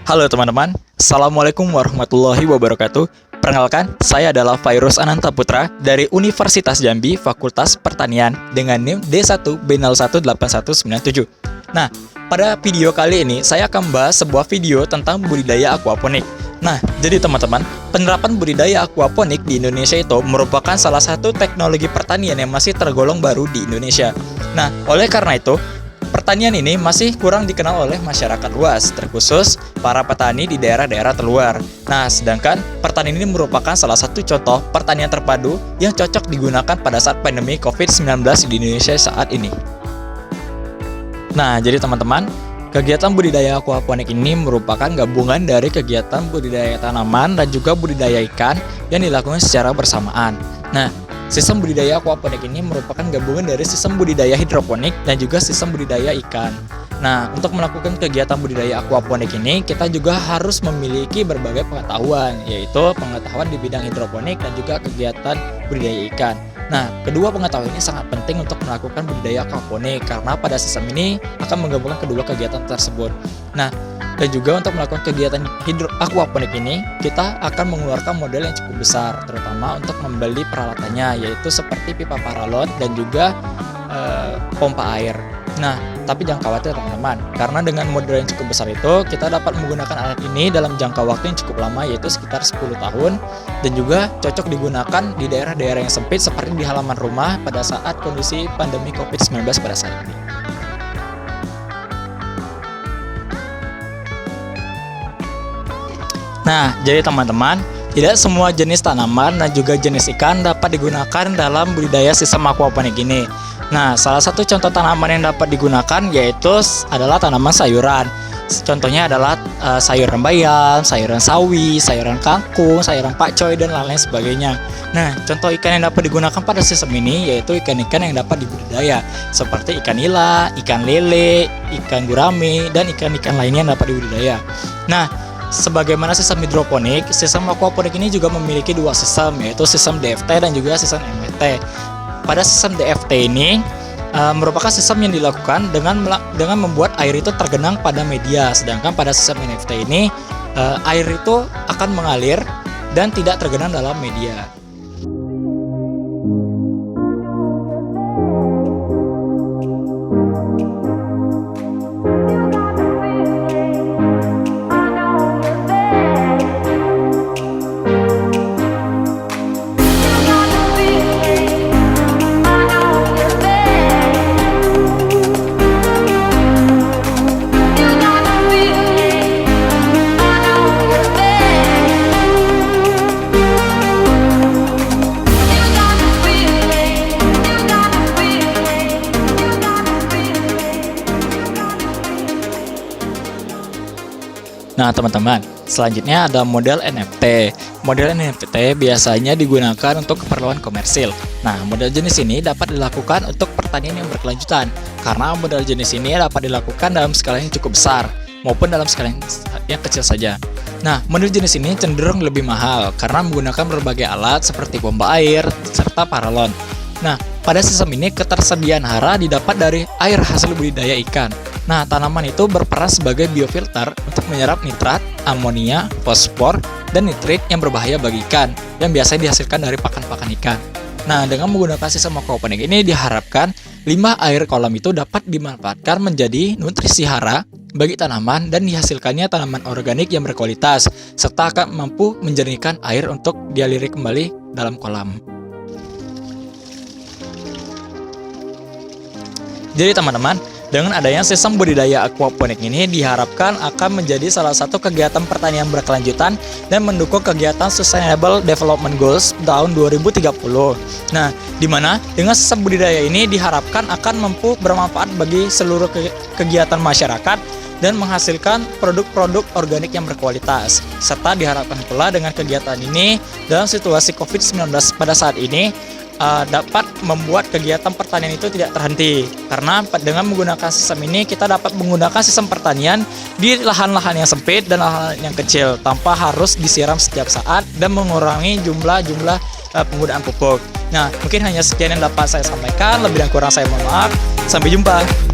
Halo teman-teman, Assalamualaikum warahmatullahi wabarakatuh. Perkenalkan, saya adalah Fairuz Ananta Putra dari Universitas Jambi, Fakultas Pertanian dengan NIM D1B018197. Nah, pada video kali ini saya akan membahas sebuah video tentang budidaya aquaponik. Nah, jadi teman-teman, penerapan budidaya aquaponik di Indonesia itu merupakan salah satu teknologi pertanian yang masih tergolong baru di Indonesia. Nah, oleh karena itu, pertanian ini masih kurang dikenal oleh masyarakat luas, terkhusus para petani di daerah-daerah terluar. Nah, sedangkan pertanian ini merupakan salah satu contoh pertanian terpadu yang cocok digunakan pada saat pandemi COVID-19 di Indonesia saat ini. Nah, jadi teman-teman, kegiatan budidaya aquaponik ini merupakan gabungan dari kegiatan budidaya tanaman dan juga budidaya ikan yang dilakukan secara bersamaan. Nah, sistem budidaya aquaponik ini merupakan gabungan dari sistem budidaya hidroponik dan juga sistem budidaya ikan. Nah, untuk melakukan kegiatan budidaya aquaponik ini, kita juga harus memiliki berbagai pengetahuan, yaitu pengetahuan di bidang hidroponik dan juga kegiatan budidaya ikan. Nah, kedua pengetahuan ini sangat penting untuk melakukan budidaya aquaponik karena pada sistem ini akan menggabungkan kedua kegiatan tersebut. Nah, dan juga untuk melakukan kegiatan aquaponik ini, kita akan mengeluarkan modal yang cukup besar, terutama untuk membeli peralatannya, yaitu seperti pipa paralon dan juga pompa air. Nah, tapi jangan khawatir teman-teman, karena dengan modal yang cukup besar itu, kita dapat menggunakan alat ini dalam jangka waktu yang cukup lama, yaitu sekitar 10 tahun, dan juga cocok digunakan di daerah-daerah yang sempit seperti di halaman rumah pada saat kondisi pandemi COVID-19 pada saat ini. Nah, jadi teman-teman, tidak semua jenis tanaman dan juga jenis ikan dapat digunakan dalam budidaya sistem aquaponik ini. Nah, salah satu contoh tanaman yang dapat digunakan yaitu adalah tanaman sayuran. Contohnya adalah sayuran bayam, sayuran sawi, sayuran kangkung, sayuran pakcoy, dan lain-lain sebagainya. Nah, contoh ikan yang dapat digunakan pada sistem ini yaitu ikan-ikan yang dapat dibudidaya, seperti ikan nila, ikan lele, ikan gurame, dan ikan-ikan lainnya yang dapat dibudidaya. Nah, sebagaimana sistem hidroponik, sistem aquaponik ini juga memiliki dua sistem, yaitu sistem DFT dan juga sistem MFT. Pada sistem DFT ini merupakan sistem yang dilakukan dengan membuat air itu tergenang pada media, sedangkan pada sistem MFT ini air itu akan mengalir dan tidak tergenang dalam media. Nah teman-teman, selanjutnya ada model NFT. Model NFT biasanya digunakan untuk keperluan komersil. Nah, model jenis ini dapat dilakukan untuk pertanian yang berkelanjutan, karena model jenis ini dapat dilakukan dalam skala yang cukup besar, maupun dalam skala yang kecil saja. Nah, model jenis ini cenderung lebih mahal, karena menggunakan berbagai alat seperti pompa air, serta paralon. Nah, pada sistem ini ketersediaan hara didapat dari air hasil budidaya ikan. Nah, tanaman itu berperan sebagai biofilter untuk menyerap nitrat, amonia, fosfor, dan nitrit yang berbahaya bagi ikan, yang biasanya dihasilkan dari pakan-pakan ikan. Nah, dengan menggunakan sistem aquaponik ini diharapkan limbah air kolam itu dapat dimanfaatkan menjadi nutrisi hara bagi tanaman dan dihasilkannya tanaman organik yang berkualitas, serta akan mampu menjernihkan air untuk dialiri kembali dalam kolam. Jadi teman-teman, dengan adanya sistem budidaya aquaponik ini diharapkan akan menjadi salah satu kegiatan pertanian berkelanjutan dan mendukung kegiatan Sustainable Development Goals tahun 2030. Nah, di mana dengan sistem budidaya ini diharapkan akan mampu bermanfaat bagi seluruh kegiatan masyarakat dan menghasilkan produk-produk organik yang berkualitas. Serta diharapkan pula dengan kegiatan ini dalam situasi COVID-19 pada saat ini dapat membuat kegiatan pertanian itu tidak terhenti, karena dengan menggunakan sistem ini kita dapat menggunakan sistem pertanian di lahan-lahan yang sempit dan lahan yang kecil tanpa harus disiram setiap saat dan mengurangi jumlah penggunaan pupuk. Nah, mungkin hanya sekian yang dapat saya sampaikan, lebih dan kurang saya mohon maaf. Sampai jumpa.